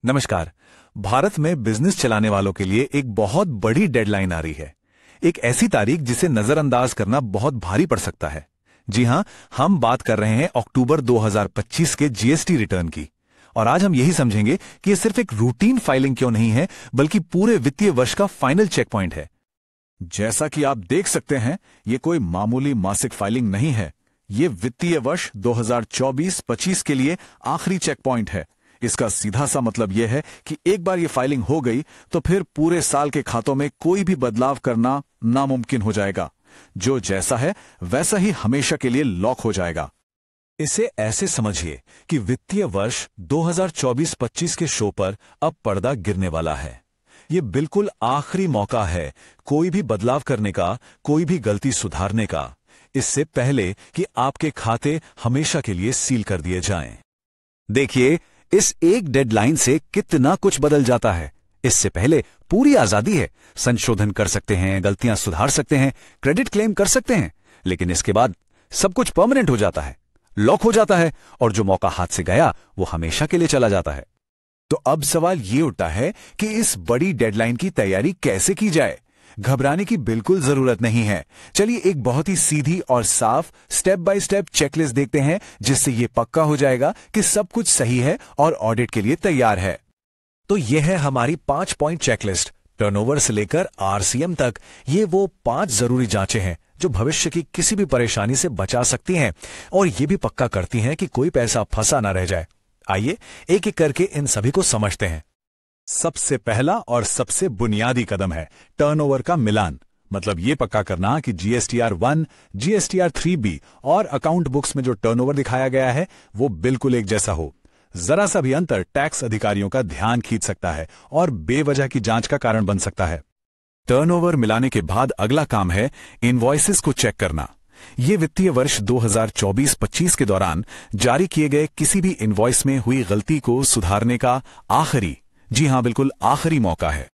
नमस्कार। भारत में बिजनेस चलाने वालों के लिए एक बहुत बड़ी डेडलाइन आ रही है। एक ऐसी तारीख जिसे नजरअंदाज करना बहुत भारी पड़ सकता है। जी हां, हम बात कर रहे हैं अक्टूबर 2025 के जीएसटी रिटर्न की। और आज हम यही समझेंगे कि ये सिर्फ एक रूटीन फाइलिंग क्यों नहीं है, बल्कि पूरे वित्तीय वर्ष का फाइनल चेक पॉइंट है। जैसा कि आप देख सकते हैं, ये कोई मामूली मासिक फाइलिंग नहीं है। ये वित्तीय वर्ष 2024-25 के लिए आखिरी चेक पॉइंट है। इसका सीधा सा मतलब यह है कि एक बार ये फाइलिंग हो गई तो फिर पूरे साल के खातों में कोई भी बदलाव करना नामुमकिन हो जाएगा। जो जैसा है वैसा ही हमेशा के लिए लॉक हो जाएगा। इसे ऐसे समझिए कि वित्तीय वर्ष 2024-25 के शो पर अब पर्दा गिरने वाला है। ये बिल्कुल आखिरी मौका है कोई भी बदलाव करने का, कोई भी गलती सुधारने का, इससे पहले कि आपके खाते हमेशा के लिए सील कर दिए जाएं। देखिए, इस एक डेडलाइन से कितना कुछ बदल जाता है। इससे पहले पूरी आजादी है, संशोधन कर सकते हैं, गलतियां सुधार सकते हैं, क्रेडिट क्लेम कर सकते हैं, लेकिन इसके बाद सब कुछ परमानेंट हो जाता है, लॉक हो जाता है, और जो मौका हाथ से गया वो हमेशा के लिए चला जाता है। तो अब सवाल ये उठता है कि इस बड़ी डेडलाइन की तैयारी कैसे की जाए। घबराने की बिल्कुल जरूरत नहीं है। चलिए एक बहुत ही सीधी और साफ स्टेप बाय स्टेप चेकलिस्ट देखते हैं, जिससे ये पक्का हो जाएगा कि सब कुछ सही है और ऑडिट के लिए तैयार है। तो यह है हमारी 5 पॉइंट चेकलिस्ट। टर्नओवर से लेकर आरसीएम तक ये वो 5 जरूरी जांचें हैं जो भविष्य की किसी भी परेशानी से बचा सकती हैं और ये भी पक्का करती हैं कि कोई पैसा फंसा ना रह जाए। आइए एक एक करके इन सभी को समझते हैं। सबसे पहला और सबसे बुनियादी कदम है टर्नओवर का मिलान। मतलब ये पक्का करना कि जीएसटीआर 1, जीएसटीआर 3B और अकाउंट बुक्स में जो टर्नओवर दिखाया गया है वो बिल्कुल एक जैसा हो। जरा सा भी अंतर टैक्स अधिकारियों का ध्यान खींच सकता है और बेवजह की जांच का कारण बन सकता है। टर्नओवर मिलाने के बाद अगला काम है इनवॉइसेस को चेक करना। ये वित्तीय वर्ष 2024-25 के दौरान जारी किए गए किसी भी इनवॉइस में हुई गलती को सुधारने का आखिरी, जी हां बिल्कुल आखिरी मौका है।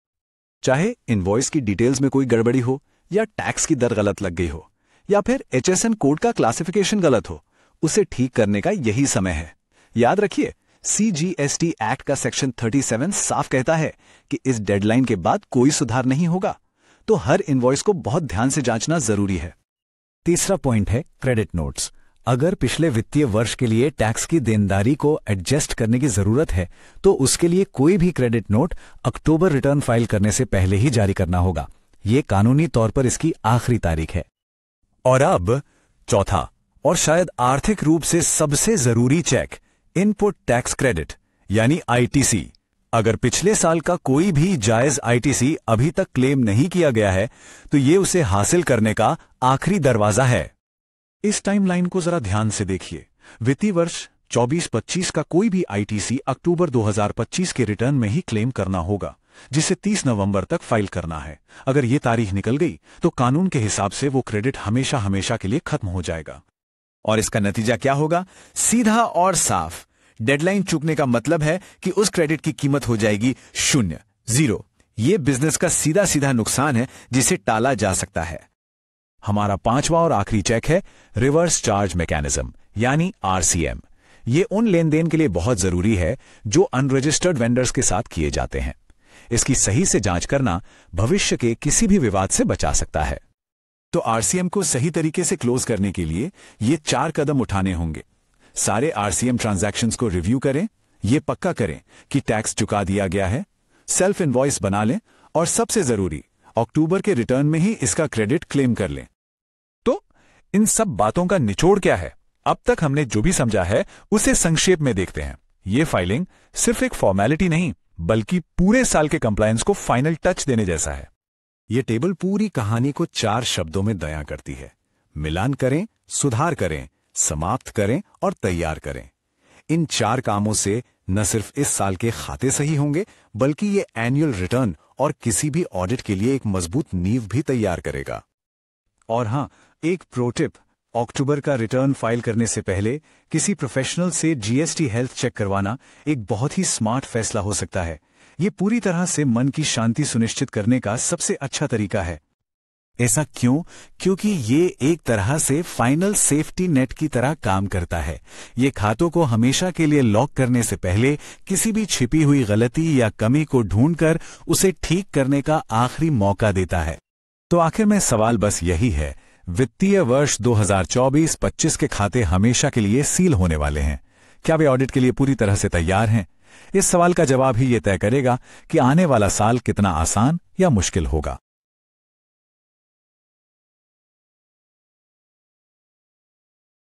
चाहे इनवॉइस की डिटेल्स में कोई गड़बड़ी हो, या टैक्स की दर गलत लग गई हो, या फिर एचएसएन कोड का क्लासिफिकेशन गलत हो, उसे ठीक करने का यही समय है। याद रखिए, सीजीएसटी एक्ट का सेक्शन 37 साफ कहता है कि इस डेडलाइन के बाद कोई सुधार नहीं होगा, तो हर इनवॉइस को बहुत ध्यान से जांचना जरूरी है। तीसरा पॉइंट है क्रेडिट नोट्स। अगर पिछले वित्तीय वर्ष के लिए टैक्स की देनदारी को एडजस्ट करने की जरूरत है तो उसके लिए कोई भी क्रेडिट नोट अक्टूबर रिटर्न फाइल करने से पहले ही जारी करना होगा। ये कानूनी तौर पर इसकी आखिरी तारीख है। और अब चौथा और शायद आर्थिक रूप से सबसे जरूरी चेक, इनपुट टैक्स क्रेडिट यानी आईटीसी। अगर पिछले साल का कोई भी जायज आईटीसी अभी तक क्लेम नहीं किया गया है तो ये उसे हासिल करने का आखिरी दरवाजा है। इस टाइमलाइन को जरा ध्यान से देखिए। वित्तीय वर्ष 24-25 का कोई भी आईटीसी अक्टूबर 2025 के रिटर्न में ही क्लेम करना होगा, जिसे 30 नवंबर तक फाइल करना है। अगर ये तारीख निकल गई तो कानून के हिसाब से वो क्रेडिट हमेशा हमेशा के लिए खत्म हो जाएगा। और इसका नतीजा क्या होगा? सीधा और साफ। डेडलाइन चूकने का मतलब है कि उस क्रेडिट की कीमत हो जाएगी 0, 0। ये बिजनेस का सीधा सीधा नुकसान है जिसे टाला जा सकता है। हमारा 5वां और आखिरी चेक है रिवर्स चार्ज मैकेनिज्म यानी आरसीएम। ये उन लेन देन के लिए बहुत जरूरी है जो अनरजिस्टर्ड वेंडर्स के साथ किए जाते हैं। इसकी सही से जांच करना भविष्य के किसी भी विवाद से बचा सकता है। तो आरसीएम को सही तरीके से क्लोज करने के लिए ये 4 कदम उठाने होंगे। सारे आरसीएम ट्रांजैक्शंस को रिव्यू करें, ये पक्का करें कि टैक्स चुका दिया गया है, सेल्फ इनवॉइस बना लें और सबसे जरूरी अक्टूबर के रिटर्न में ही इसका क्रेडिट क्लेम कर लें। तो इन सब बातों का निचोड़ क्या है? अब तक हमने जो भी समझा है उसे संक्षेप में देखते हैं। ये फाइलिंग सिर्फ एक फॉर्मेलिटी नहीं, बल्कि पूरे साल के कंप्लायंस को फाइनल टच देने जैसा है। ये टेबल पूरी कहानी को 4 शब्दों में बयां करती है। मिलान करें, सुधार करें, समाप्त करें और तैयार करें। इन 4 कामों से न सिर्फ इस साल के खाते सही होंगे, बल्कि ये एनुअल रिटर्न और किसी भी ऑडिट के लिए एक मजबूत नींव भी तैयार करेगा। और हां, एक प्रो टिप, अक्टूबर का रिटर्न फाइल करने से पहले किसी प्रोफेशनल से जीएसटी हेल्थ चेक करवाना एक बहुत ही स्मार्ट फैसला हो सकता है। ये पूरी तरह से मन की शांति सुनिश्चित करने का सबसे अच्छा तरीका है। ऐसा क्यों? क्योंकि ये एक तरह से फाइनल सेफ्टी नेट की तरह काम करता है। ये खातों को हमेशा के लिए लॉक करने से पहले किसी भी छिपी हुई गलती या कमी को ढूंढकर उसे ठीक करने का आखिरी मौका देता है। तो आखिर में सवाल बस यही है, वित्तीय वर्ष 2024-25 के खाते हमेशा के लिए सील होने वाले हैं। क्या वे ऑडिट के लिए पूरी तरह से तैयार हैं? इस सवाल का जवाब ही ये तय करेगा कि आने वाला साल कितना आसान या मुश्किल होगा।